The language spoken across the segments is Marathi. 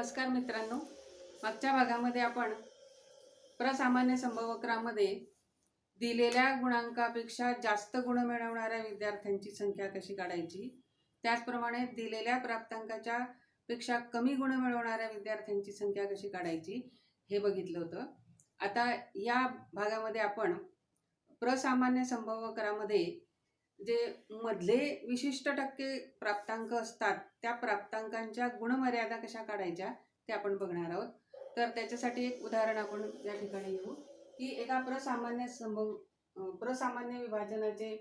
नमस्कार मित्रांनो, मागच्या भागामध्ये आपण प्रसामान्य संभवक्रामध्ये दिलेल्या गुणांकापेक्षा जास्त गुण मिळवणाऱ्या विद्यार्थ्यांची संख्या कशी काढायची, त्याचप्रमाणे दिलेल्या प्राप्तांकाच्या पेक्षा कमी गुण मिळवणाऱ्या विद्यार्थ्यांची संख्या कशी काढायची हे बघितलं होतं. आता या भागामध्ये आपण प्रसामान्य संभवक्रामध्ये जे मधले विशिष्ट टक्के प्राप्तांक असतात त्या प्राप्तांकांच्या गुणमर्यादा कशा काढायच्या ते आपण बघणार आहोत. तर त्याच्यासाठी एक उदाहरण आपण या ठिकाणी घेऊ की एका प्रसामान्य विभाजनाचे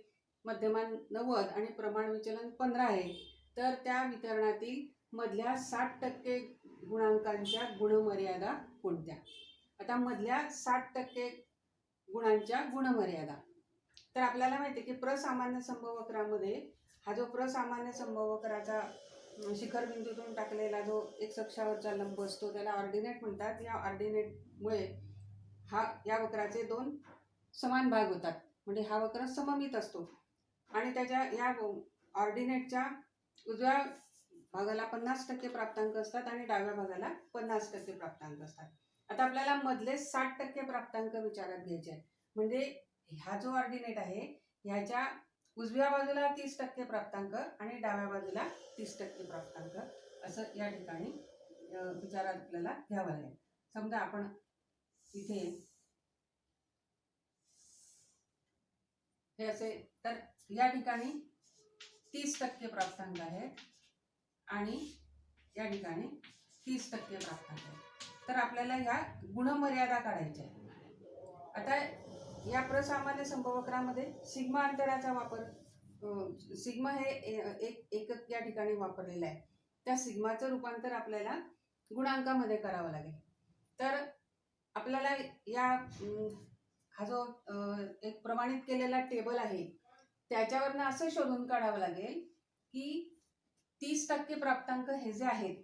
मध्यमान 90 आणि प्रमाण विचलन 15 आहे. तर त्या वितरणातील मधल्या 60% गुणांकांच्या गुणमर्यादा कोणत्या? आता मधल्या 60% गुणांच्या गुणमर्यादा, तर आपल्याला माहिती आहे की प्रसामान्य संभवक्रामध्ये हा जो प्रसामान्य संभवक्राचा शिखरबिंदूतून टाकलेला जो एक अक्षावरचा लंब असतो त्याला ऑर्डिनेट म्हणतात. या ऑर्डिनेटमुळे या वक्राचे दोन समान भाग होतात, म्हणजे हा वक्र सममित असतो आणि त्याच्या या ऑर्डिनेटच्या उजव्या भागाला 50% प्राप्तांक असतात आणि डाव्या भागाला 50% प्राप्तांक असतात. आता आपल्याला मधले 60% प्राप्तांक विचारात घ्यायचे आहेत. म्हणजे हा जो ऑर्डिनेट आहे ह्याच्या उजव्या बाजूला 30% प्राप्तांक आणि डाव्या बाजूला 30% प्राप्तांक असं या ठिकाणी विचारात आपल्याला घ्यावं लागेल. समजा आपण इथे हे असे, तर या ठिकाणी 30% प्राप्तांक आहेत आणि या ठिकाणी 30% प्राप्तांक आहेत. तर आपल्याला ह्या गुणमर्यादा काढायच्या आहेत. आता या प्रसामान्य संभवक्रामध्ये सिग्मा अंतराचा वापर, सिग्मा हे एकक या ठिकाणी वापरलेला आहे. त्या सिग्माचं रूपांतर आपल्याला गुणांकामध्ये करावं लागेल. तर आपल्याला या हा जो एक प्रमाणित केलेला टेबल आहे त्याच्यावरनं असं शोधून काढावं लागेल की 30% प्राप्तांक हे जे आहेत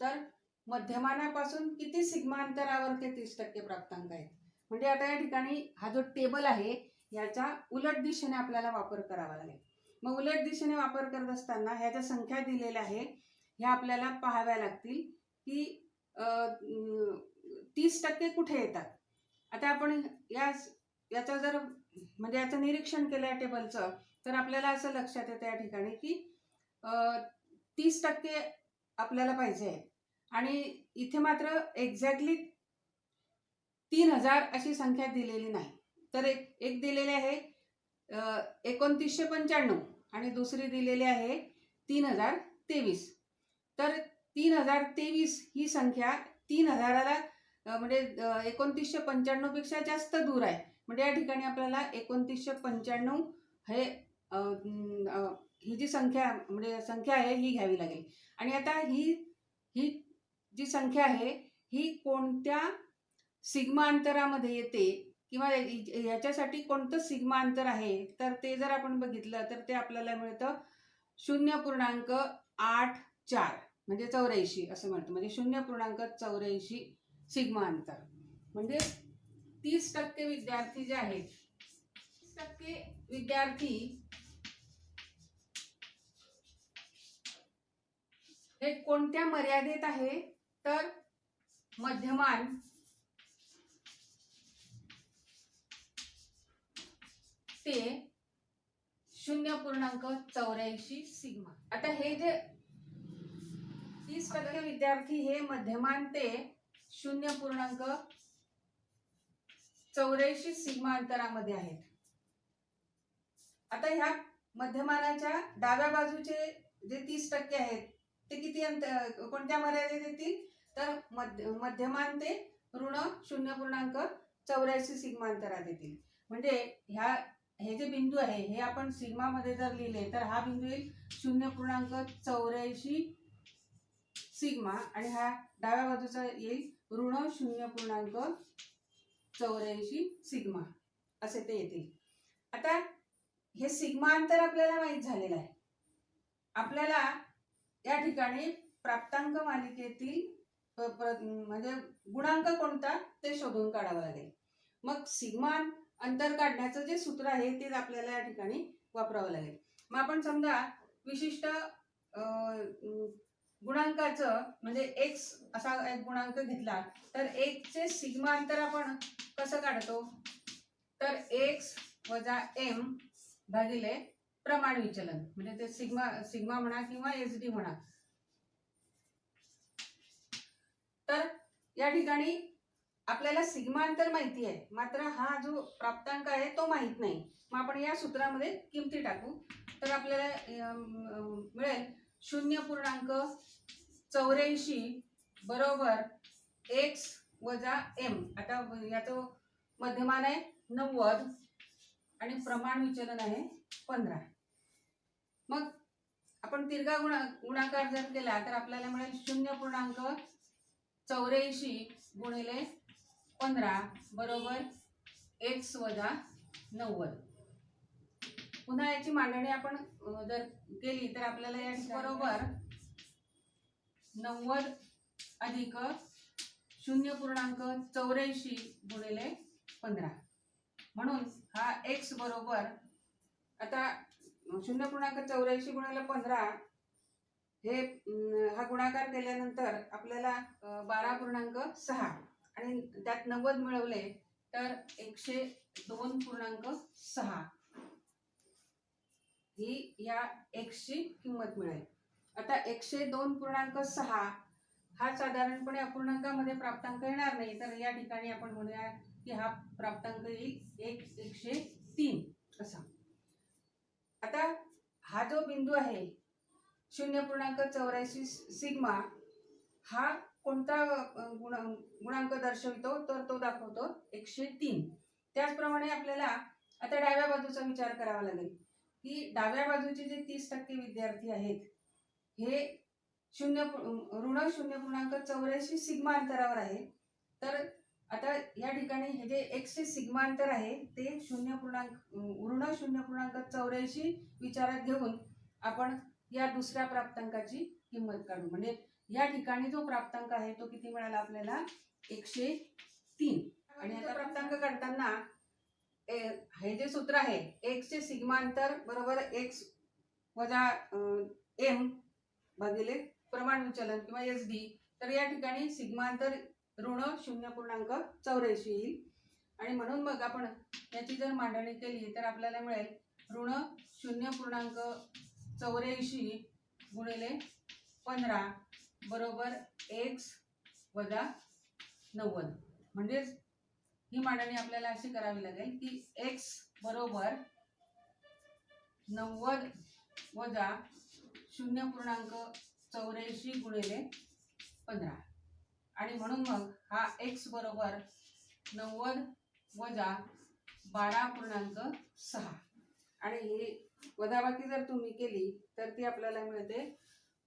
तर मध्यमानापासून किती सिग्मा अंतरावर ते 30% प्राप्तांक आहेत. म्हणजे आता या ठिकाणी हा जो टेबल आहे याचा उलट दिशेने आपल्याला वापर करावा लागेल. मग उलट दिशेने वापर करत असताना ह्या ज्या संख्या दिलेल्या आहे ह्या आपल्याला पाहाव्या लागतील की 30% कुठे येतात. आता आपण याचं जर म्हणजे याचं निरीक्षण केलं या टेबलचं तर आपल्याला असं लक्षात येतं या ठिकाणी की 30% आपल्याला पाहिजे आहे आणि इथे मात्र एक्झॅक्टली 3000 अशी संख्या दिलेली नाही. तर एक दिलेली आहे 2995 आणि दुसरी दिलेली आहे 3023. तर 3023 ही संख्या 3000ला म्हणजे 2995 पेक्षा जास्त दूर आहे. म्हणजे या ठिकाणी आपल्याला 2995 हे ही जी संख्या म्हणजे संख्या आहे ही घ्यावी लागेल. आणि आता ही जी संख्या आहे ही कोणत्या सिग्मा अंतरामध्ये येते किंवा याच्यासाठी कोणतं सिग्मा अंतर आहे तर ते जर आपण बघितलं तर ते आपल्याला मिळतं 0.84 म्हणजे 84 असं म्हणतं. म्हणजे 0.84 सिग्मा अंतर. म्हणजे 30% विद्यार्थी जे आहेत 30% विद्यार्थी हे कोणत्या मर्यादेत आहे तर मध्यमान ते 0.84 सिग्मा. आता हे जे 30% विद्यार्थी हे मध्यमान ते 0.84 सिग्मा अंतरामध्ये आहेत. आता ह्या मध्यमानाच्या डाव्या बाजूचे जे 30% आहेत ते किती कोणत्या मर्यादेत येतील तर मध्यमान ते ऋण 0.84 सिग्मा अंतरात येतील. म्हणजे हे जे बिंदू आहे हे आपण सिग्मा मध्ये जर लिहिले तर हा बिंदू येईल 0.84 सिग्मा आणि हा डाव्या बाजूचा येईल ऋण 0.84 सिग्मा असे ते येतील. आता हे सिग्मा अंतर आपल्याला माहित झालेलं आहे. आपल्याला या ठिकाणी प्राप्तांक मालिकेतील म्हणजे गुणांक कोणता ते शोधून काढावं लागेल. मग सिग्मा अंतर काढण्याचं जे सूत्र आहे ते आपल्याला या ठिकाणी वापरावं लागेल. मग आपण समजा विशिष्ट गुणांकाचं म्हणजे x असा एक गुणांक घेतला तर x चे सिग्मा अंतर आपण कसं काढतो, तर x वजा m भागिले प्रमाण विचलन, म्हणजे ते सिग्मा म्हणा किंवा SD म्हणा. तर या ठिकाणी आपल्याला सिग्मा अंतर माहिती आहे, मात्र हा जो प्राप्तांक आहे तो माहित नाही. मग आपण या सूत्रामध्ये किमती टाकू तर आपल्याला मिळेल 0.84 बरोबर x वजा m. आता याचं मध्यमान आहे 90 आणि प्रमाण विचलन आहे 15. मग आपण तिरका गुणाकार जर केला तर आपल्याला मिळेल 0.84 गुणिले 15 बरोबर x वजा 90. पुन्हा याची मांडणी आपण जर केली तर आपल्याला या बरोबर 90 अधिक 0.84 गुणिले 15, म्हणून हा x बरोबर आता 0.84 गुणिले 15 हे हा गुणाकार केल्यानंतर आपल्याला 12.6 आणि त्यात 90 मिळवले तर 102.6 ही या x ची किंमत मिळेल. आता 102.6 हा साधारणपणे अपूर्णांकामध्ये प्राप्तांक येणार नाही, तर या ठिकाणी आपण म्हणूया की हा प्राप्तांक येईल 103 असा. आता हा जो बिंदू आहे 0.84 सिग्मा हा कोणता गुणांक दर्शवितो, तर तो दाखवतो 103. त्याचप्रमाणे आपल्याला आता डाव्या बाजूचा विचार करावा लागेल की डाव्या बाजूचे जे 30% विद्यार्थी आहेत हे ऋण 0.84 सिग्मा अंतरावर आहे. तर आता या ठिकाणी हे जे x चे सिग्मा अंतर आहे ते ऋण 0.84 विचारात घेऊन आपण या दुसऱ्या प्राप्तांकाची किंमत काढू. म्हणजे या ठिकाणी जो प्राप्तांक आहे तो किती मिळाला आपल्याला 103. आणि आता प्राप्तांक काढताना हे जे सूत्र आहे x चे सिग्मा अंतर बरोबर x वजा m भागिले प्रमाण विचलन किंवा SD. तर या ठिकाणी सिग्मा अंतर ऋण 0.84 येईल आणि म्हणून मग आपण याची जर मांडणी केली तर आपल्याला मिळेल ऋण 0.84 गुणिले 15 बरोबर x वजा 90. म्हणजेच ही मांडणी आपल्याला अशी करावी लागेल की x बरोबर 90 वजा 0.84 गुणिले 15 आणि म्हणून मग हा x बरोबर 90 वजा 12.6 आणि ही वजाबाकी जर तुम्ही केली तर ती आपल्याला मिळते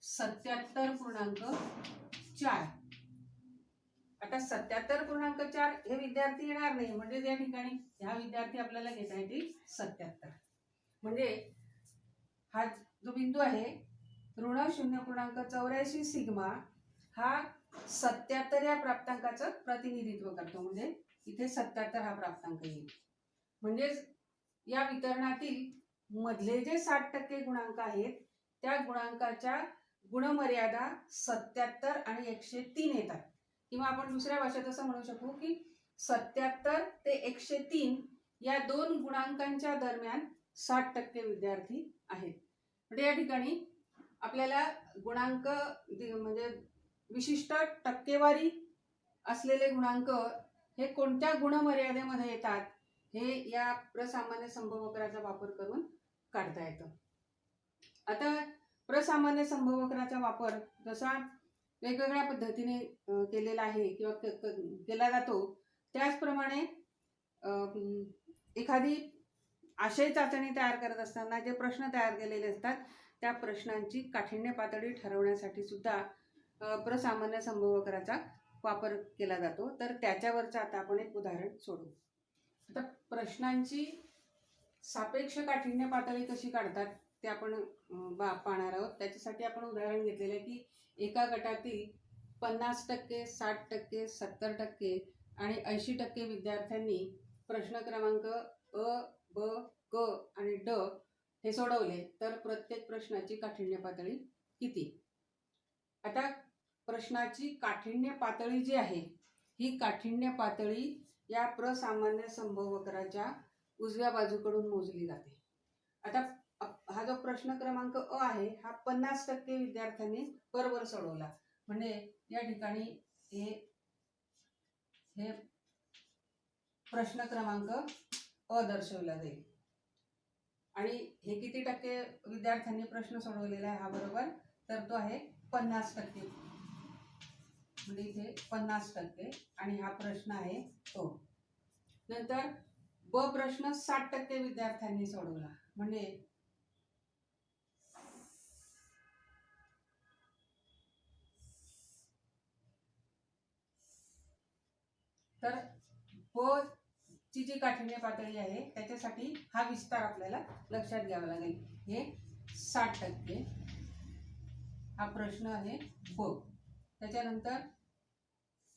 77.4. आता 77.4 हे विद्यार्थी येणार नाही, म्हणजे या ठिकाणी ह्या विद्यार्थी आपल्याला घेता येतील 77. म्हणजे हा जो बिंदू आहे ऋण 0.84 सिग्मा हा 77 या प्राप्तांकाचं प्रतिनिधित्व करतो. म्हणजे इथे 77 हा प्राप्तांक येईल. म्हणजेच या वितरणातील मधले जे 60% गुणांक आहेत त्या गुणांकाच्या गुणमर्यादा 77 आणि 103 येतात. किंवा आपण दुसऱ्या भाषेत असं म्हणू शकू की 77 ते 103 या दोन गुणांकांच्या दरम्यान 60% विद्यार्थी आहेत. म्हणजे या ठिकाणी आपल्याला गुणांक म्हणजे विशिष्ट टक्केवारी असलेले गुणांक हे कोणत्या गुणमर्यादेमध्ये येतात हे या प्रसामान्य संभवक्राचा वापर करून काढता येतं. आता प्रसामान्य संभवक्राचा वापर जसा वेगवेगळ्या पद्धतीने केलेला आहे किंवा केला जातो, त्याचप्रमाणे एखादी आशय चाचणी तयार करत असताना जे प्रश्न तयार केलेले असतात त्या प्रश्नांची काठिण्य पातळी ठरवण्यासाठी सुद्धा प्रसामान्य संभवक्राचा वापर केला जातो. तर त्याच्यावरचं आता आपण एक उदाहरण सोडू. आता प्रश्नांची सापेक्ष काठिण्य पातळी कशी काढतात ते आपण पाहणार आहोत. त्याच्यासाठी आपण उदाहरण घेतलेलं आहे की एका गटातील 50%, 60%, 70% आणि 80% विद्यार्थ्यांनी प्रश्न क्रमांक अ, ब, क आणि ड हे सोडवले तर प्रत्येक प्रश्नाची काठिण्य पातळी किती. आता प्रश्नाची काठिण्य पातळी जी आहे ही काठिण्य पातळी या प्रसामान्य संभवकराच्या उजव्या बाजूकडून मोजली जाते. आता हा जो प्रश्न क्रमांक अ आहे हा 50% विद्यार्थ्यांनी बरोबर सोडवला. म्हणजे या ठिकाणी हे प्रश्न क्रमांक अ दर्शवला जाईल. आणि हे किती टक्के विद्यार्थ्यांनी प्रश्न सोडवलेला आहे हा बरोबर, तर तो आहे 50%. म्हणजे इथे 50% आणि हा प्रश्न आहे तो. नंतर ब प्रश्न 60% विद्यार्थ्यांनी सोडवला. म्हणजे तर ब ची जी काठिण्य पातळी आहे त्याच्यासाठी हा विस्तार आपल्याला लक्षात घ्यावा लागेल. हे 60% हा प्रश्न आहे ब. त्याच्यानंतर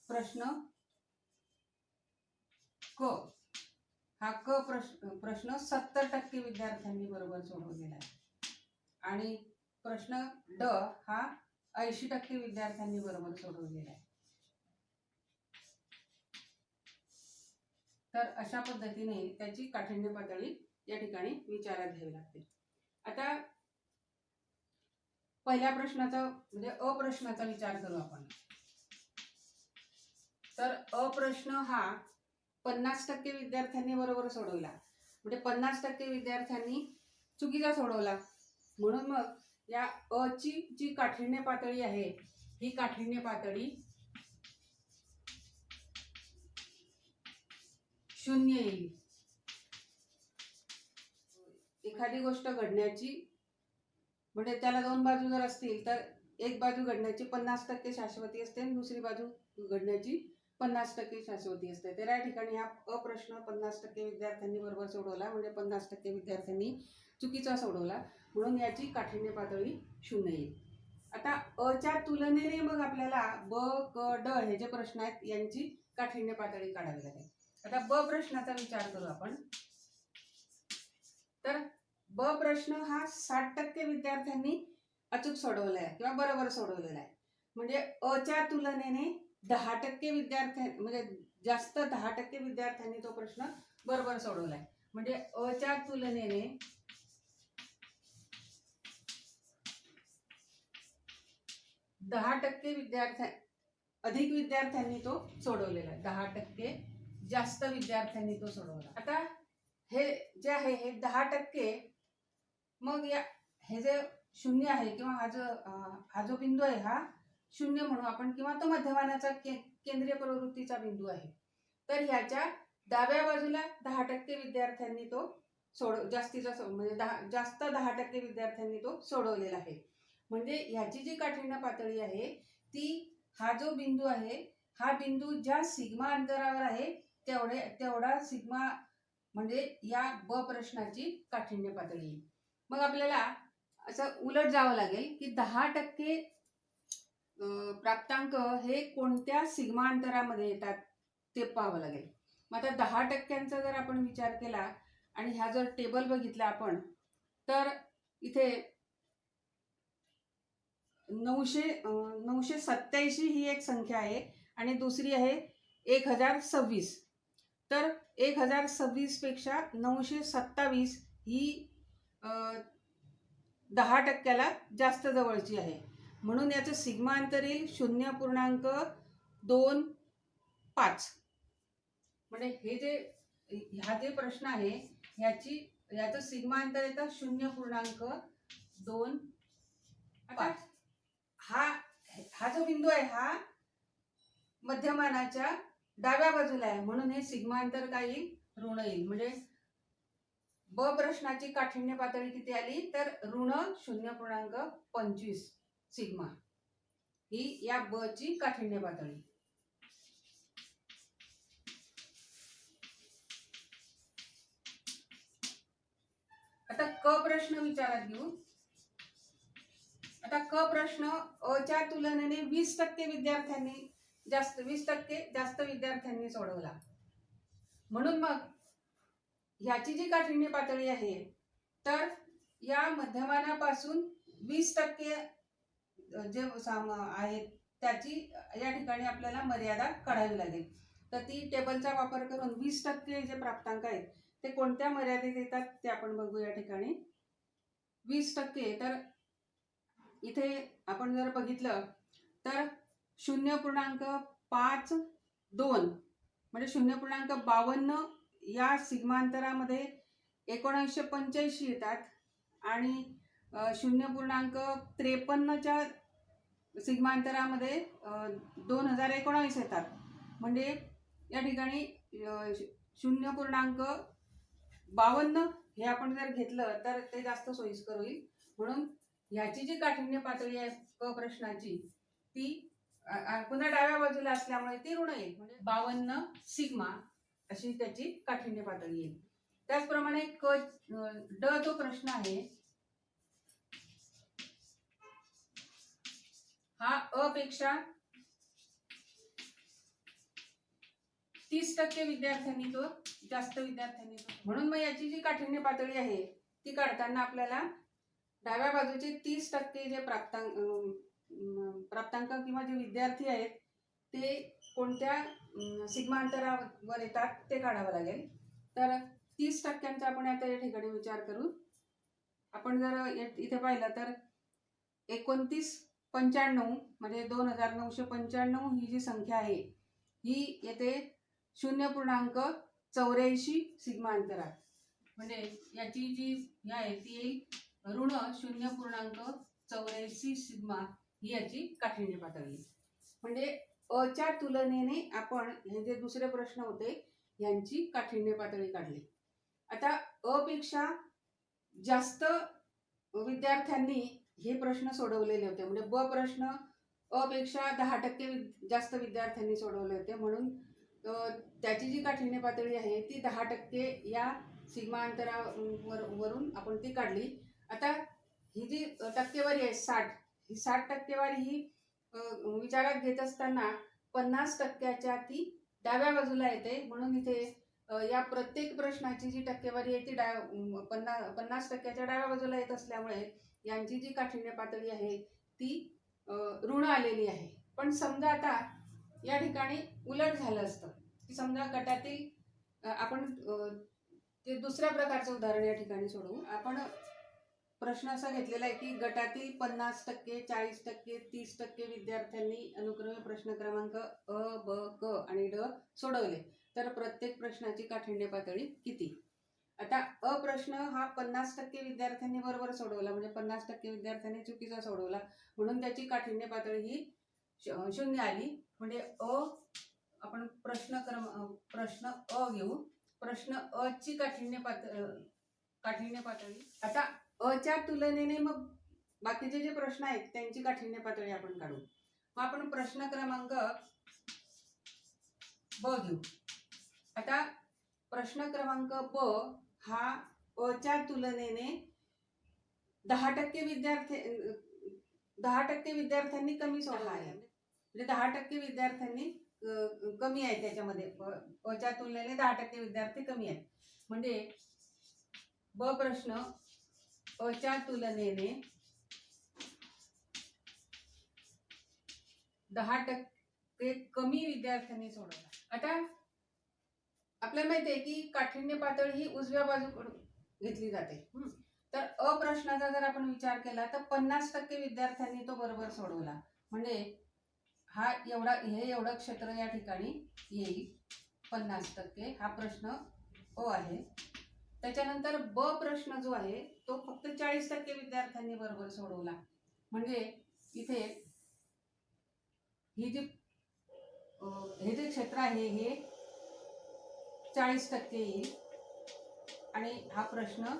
प्रश्न क हा प्रश्न 70% विद्यार्थ्यांनी बरोबर सोडवलेला आहे. आणि प्रश्न ड हा 80% विद्यार्थ्यांनी बरोबर सोडवलेला आहे. तर अशा पद्धतीने त्याची काठिण्य पातळी या ठिकाणी विचारात घ्यावी लागते. आता पहिल्या प्रश्नाचा म्हणजे अ प्रश्नाचा विचार करू आपण. तर अ प्रश्न हा 50% विद्यार्थ्यांनी बरोबर सोडवला. म्हणजे 50% विद्यार्थ्यांनी चुकीचा सोडवला. म्हणून मग या अ ची जी काठिण्य पातळी आहे ही काठिण्य पातळी 0 येईल. एखादी गोष्ट घडण्याची म्हणजे त्याला दोन बाजू जर असतील तर एक बाजू घडण्याची 50% शाश्वती असते आणि दुसरी बाजू घडण्याची 50% शाश्वती असते. तर या ठिकाणी हा अप्रश्न 50% विद्यार्थ्यांनी बरोबर सोडवला. म्हणजे 50% विद्यार्थ्यांनी चुकीचा सोडवला. म्हणून याची काठिण्य पातळी 0 येईल. आता अच्या तुलनेने मग आपल्याला ब क ड हे जे प्रश्न आहेत यांची काठिण्य पातळी काढावी लागेल. आता ब प्रश्नाचा विचार करू आपण. तर ब प्रश्न हा 60% विद्यार्थ्यांनी अचूक सोडवला आहे किंवा बरोबर सोडवलेला आहे. म्हणजे अच्या तुलनेने 10% विद्यार्थ्यांनी म्हणजे जास्त 10% विद्यार्थ्यांनी तो प्रश्न बरोबर सोडवलाय. म्हणजे अच्या तुलनेने 10% अधिक विद्यार्थ्यांनी तो सोडवलेला आहे. 10% जास्त विद्यार्थ्यांनी तो सोडवला. आता हे जे आहे हे 10%, मग या हे जे 0 आहे किंवा हा जो बिंदू आहे हा 0 म्हणू आपण किंवा तो मध्यमानाचा केंद्रीय प्रवृत्तीचा बिंदू आहे. तर ह्याच्या डाव्या बाजूला 10% विद्यार्थ्यांनी तो म्हणजे जास्त 10% विद्यार्थ्यांनी तो सोडवलेला आहे. म्हणजे ह्याची जी काठिण्य पातळी आहे ती हा जो बिंदू आहे हा बिंदू ज्या सिग्मा अंतरावर आहे तेवढा सिग्मा म्हणजे या ब प्रश्नाची काठिण्य पातळी. मग आपल्याला असं उलट जावं लागेल की 10% प्राप्तांक हे कोणत्या सिग्मा अंतरामध्ये येतात ते पाहावं लागेल. मग आता 10%चा जर आपण विचार केला आणि हा जर टेबल बघितला आपण तर इथे 987 ही एक संख्या आहे आणि दुसरी आहे 1026. तर 1026 पेक्षा 927 ही 10%ला जास्त जवळची आहे. म्हणून याचं सिग्मा अंतर येईल 0.25. म्हणजे हा जे प्रश्न आहे याचं सिग्मा अंतर येतं 0.25. आता हा जो बिंदू आहे हा मध्यमानाच्या डाव्या बाजूला आहे म्हणून हे सिग्मा अंतर काय येईल, ऋण येईल. म्हणजे ब प्रश्नाची काठिण्य पातळी किती आली तर ऋण 0.25 सिग्मा ही या ब ची काठिण्य पातळी. आता क प्रश्न विचारात घेऊ. आता क प्रश्न अच्या तुलनेने 20% विद्यार्थ्यांनी 20% जास्त विद्यार्थ्यांनी सोडवला. म्हणून मग ह्याची जी काठिण्य पातळी आहे तर या मध्यमानापासून 20% जे आहेत त्याची या ठिकाणी आपल्याला मर्यादा काढावी लागेल. तर ती टेबलचा वापर करून 20% जे प्राप्तांक आहेत ते कोणत्या मर्यादेत येतात ते आपण बघू. या ठिकाणी 20%, तर इथे आपण जर बघितलं तर 0.52 म्हणजे 0.52 या सिग्मांतरामध्ये 1985 येतात आणि 0.53च्या सिग्मांतरामध्ये 2019 येतात. म्हणजे या ठिकाणी 0.52 हे आपण जर घेतलं तर ते जास्त सोयीस्कर होईल. म्हणून ह्याची जी काठिण्य पातळी आहे क प्रश्नाची ती पुन्हा डाव्या बाजूला असल्यामुळे ती ऋण येईल. म्हणजे 52 सिग्मा अशी त्याची काठिण्य पातळी येईल. त्याचप्रमाणे ड जो प्रश्न आहे हा अ पेक्षा 30% विद्यार्थ्यांनी तो जास्त विद्यार्थ्यांनी म्हणून मग याची जी काठिण्य पातळी आहे ती काढताना आपल्याला डाव्या बाजूचे 30% जे प्राप्तांक किंवा जे विद्यार्थी आहेत ते कोणत्या सिग्मा अंतरावर येतात ते काढावं लागेल. तर 30% आपण आता या ठिकाणी विचार करू. आपण जर इथे पाहिलं तर 2995 म्हणजे 2995 ही जी संख्या आहे ही येते 0.84 सिग्मा अंतरात. म्हणजे याची जी आहे ती येईल ऋण 0.84 सिग्मा ही याची काठिण्य पातळी. म्हणजे अच्या तुलनेने आपण हे जे दुसरे प्रश्न होते यांची काठिण्य पातळी काढली. आता अ पेक्षा जास्त विद्यार्थ्यांनी हे प्रश्न सोडवलेले होते. म्हणजे ब प्रश्न अ पेक्षा 10% जास्त विद्यार्थ्यांनी सोडवले होते. म्हणून त्याची जी काठिण्य पातळी आहे ती 10% या सिग्मा अंतरावरून आपण ती काढली. आता ही जी टक्केवारी आहे 60, ही 60% ही विचारात घेत असताना 50%च्या ती डाव्या बाजूला येते. म्हणून इथे या प्रत्येक प्रश्नाची जी टक्केवारी आहे ती 50%च्या डाव्या बाजूला येत असल्यामुळे यांची जी काठिण्य पातळी आहे ती ऋण आलेली आहे. पण समजा आता या ठिकाणी उलट झालं असतं की समजा गटातील आपण ते दुसऱ्या प्रकारचं उदाहरण या ठिकाणी सोडवू. आपण प्रश्न असा घेतलेला आहे की गटातील 50%, 40%, 30% विद्यार्थ्यांनी अनुक्रमे प्रश्न क्रमांक अ, ब, क आणि ड सोडवले तर प्रत्येक प्रश्नाची काठिण्य पातळी किती. आता अ प्रश्न हा 50% विद्यार्थ्यांनी बरोबर सोडवला म्हणजे 50% विद्यार्थ्यांनी चुकीचा सोडवला म्हणून त्याची काठिण्य पातळी ही 0 आली. म्हणजे अ आपण प्रश्न अ घेऊ. प्रश्न अ ची काठिण्य पातळी आता अच्या तुलनेने मग बाकीचे जे प्रश्न आहेत त्यांची काठिण्य पातळी आपण काढू. मग आपण प्रश्न क्रमांक ब घेऊ. आता प्रश्न क्रमांक ब हा अच्या तुलनेने 10% विद्यार्थ्यांनी कमी सोडवला आहे. म्हणजे 10% विद्यार्थ्यांनी कमी आहे त्याच्यामध्ये. अच्या तुलनेने 10% विद्यार्थी कमी आहेत. म्हणजे ब प्रश्न अच्या तुलनेने 10% कमी विद्यार्थ्यांनी सोडवला. आता आपल्याला माहिती आहे की काठिण्य पातळी ही उजव्या बाजूकडून घेतली जाते. तर अ प्रश्नाचा जर आपण विचार केला तर 50% विद्यार्थ्यांनी तो बरोबर सोडवला. म्हणजे हे एवढं क्षेत्र या ठिकाणी येईल 50%. हा प्रश्न अ आहे. त्याच्यानंतर ब प्रश्न जो आहे तो फक्त 40% विद्यार्थ्यांनी बरोबर सोडवला. म्हणजे इथे हे जे क्षेत्र आहे हे 40% येईल आणि हा प्रश्न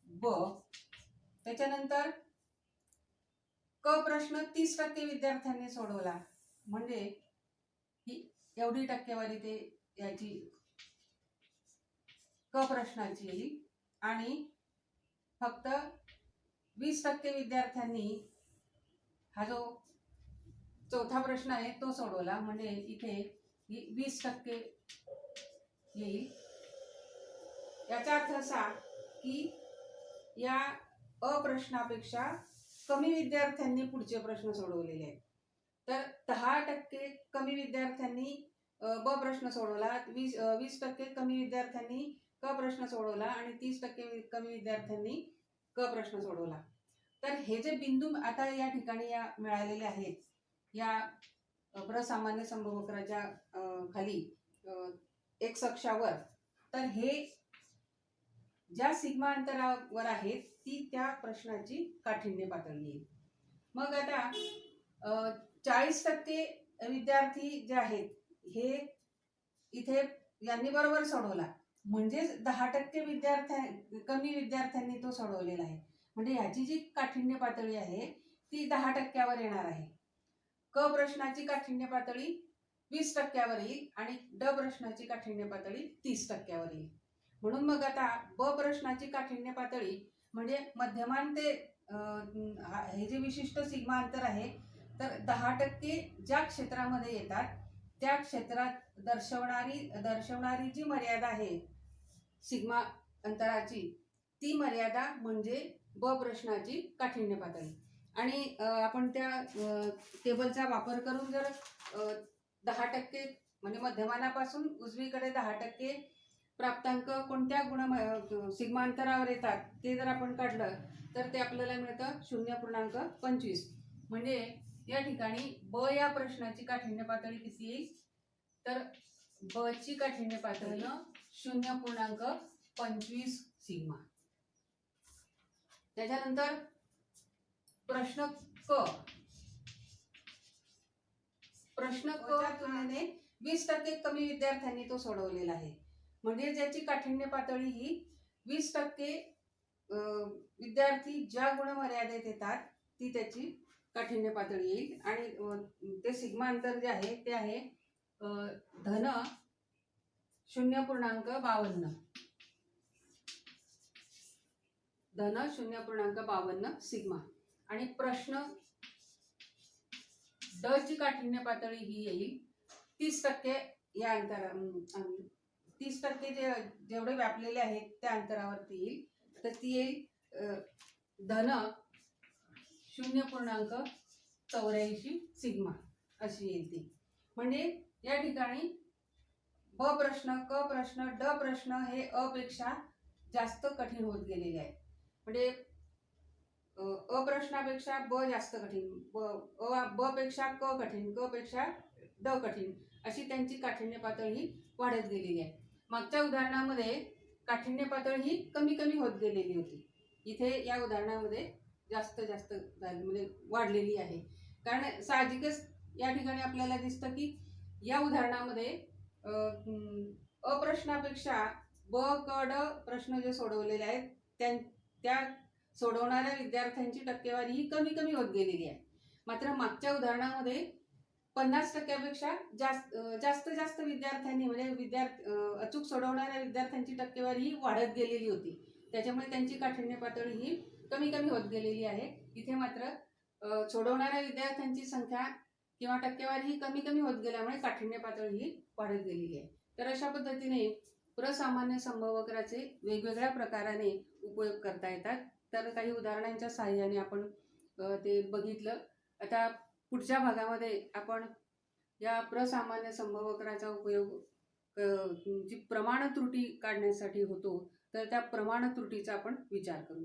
ब. त्याच्यानंतर क प्रश्न 30% विद्यार्थ्यांनी सोडवला म्हणजे ही एवढी टक्केवारी ते याची क प्रश्नाची येईल. आणि फक्त 20% विद्यार्थ्यांनी हा जो चौथा प्रश्न आहे तो सोडवला म्हणजे इथे 20% येईल. याचा अर्थ असा की या अ प्रश्नापेक्षा कमी विद्यार्थ्यांनी पुढचे प्रश्न सोडवलेले आहेत. तर 10% कमी विद्यार्थ्यांनी ब प्रश्न सोडवला, 20% कमी विद्यार्थ्यांनी क प्रश्न सोडवला आणि 30% कमी विद्यार्थ्यांनी क प्रश्न सोडवला. तर हे जे बिंदू आता या ठिकाणी या मिळालेले आहेत या प्रसामान्य संभवक्राच्या खाली एक्स अक्षावर, तर हे ज्या सिग्मा अंतरावर आहेत ती त्या प्रश्नाची काठिण्य पातळी येईल. मग आता 40% विद्यार्थी जे आहेत हे इथे यांनी बरोबर सोडवला, म्हणजेच 10% कमी विद्यार्थ्यांनी तो सोडवलेला आहे. म्हणजे याची जी काठिण्य पातळी आहे ती 10%वर येणार आहे. क प्रश्नाची काठिण्य पातळी 20%वर येईल आणि ड प्रश्नाची काठिण्य पातळी 30%वर येईल. म्हणून मग आता ब प्रश्नाची काठिण्य पातळी म्हणजे मध्यमान ते हे जे विशिष्ट सिग्मा अंतर आहे, तर 10% ज्या क्षेत्रामध्ये येतात त्या क्षेत्रात दर्शवणारी जी मर्यादा आहे सिग्मा अंतराची, ती मर्यादा म्हणजे ब प्रश्नाची काठिण्य पातळी. आणि आपण त्या टेबलचा वापर करून जर 10% म्हणजे मध्यमानापासून उजवीकडे 10% प्राप्तांक कोणत्या सिग्मा अंतरावर येतात ते जर आपण काढलं तर ते आपल्याला मिळतं 0.25. म्हणजे या ठिकाणी ब या प्रश्नाची काठिण्य पातळी किती येईल, तर ब ची काठिण्य पातळी 0.25 सिग्मा. त्याच्यानंतर प्रश्न क च्या तुलनेने 20% कमी विद्यार्थ्यांनी तो सोडवलेला आहे. म्हणजे ज्याची काठिण्य पातळी ही 20% विद्यार्थी ज्या गुणमर्यादेत येतात ती त्याची काठिण्य पातळी येईल. आणि ते सिग्मा अंतर जे आहे ते आहे धन 0.52 सिग्मा. आणि प्रश्न ड ची काठिण्य पातळी ही येईल 30% या अंतरा 30% जेवढे व्यापलेले आहेत त्या अंतरावरती येईल, तर ती येईल धन 0.84 सिग्मा अशी येईल ती. म्हणजे या ठिकाणी ब प्रश्न, क प्रश्न, ड प्रश्न हे अ पेक्षा जास्त कठीण होत गेलेले आहेत. म्हणजे अ प्रश्नापेक्षा ब जास्त कठीण, ब पेक्षा क कठीण, क पेक्षा ड कठीण अशी त्यांची काठिण्य पातळी वाढत गेलेली आहे. मागच्या उदाहरणामध्ये काठिण्य पातळी ही कमी कमी होत गेलेली होती. इथे या उदाहरणामध्ये जास्त म्हणजे वाढलेली आहे. कारण साहजिकच या ठिकाणी आपल्याला दिसतं की या उदाहरणामध्ये अप्रश्नापेक्षा ब क ड प्रश्न जे सोडवलेले आहेत त्या सोडवणाऱ्या विद्यार्थ्यांची टक्केवारी ही कमी कमी होत गेलेली आहे. मात्र मागच्या उदाहरणामध्ये 50%पेक्षा जास्त विद्यार्थ्यांनी म्हणजे अचूक सोडवणाऱ्या विद्यार्थ्यांची टक्केवारी ही वाढत गेलेली होती. त्याच्यामुळे त्यांची काठिण्य पातळी ही कमी कमी होत गेलेली आहे. इथे मात्र सोडवणाऱ्या विद्यार्थ्यांची संख्या किंवा टक्केवारी ही कमी कमी होत गेल्यामुळे काठिण्य पातळी ही वाढत गेलेली आहे. तर अशा पद्धतीने प्रसामान्य संभवक्राचे वेगवेगळ्या प्रकाराने उपयोग करता येतात. तर काही उदाहरणांच्या साहाय्याने आपण ते बघितलं. आता पुढच्या भागामध्ये आपण या प्रसामान्य संभवक्राचा उपयोग जी प्रमाण त्रुटी काढण्यासाठी होतो, तर त्या प्रमाण त्रुटीचा आपण विचार करू.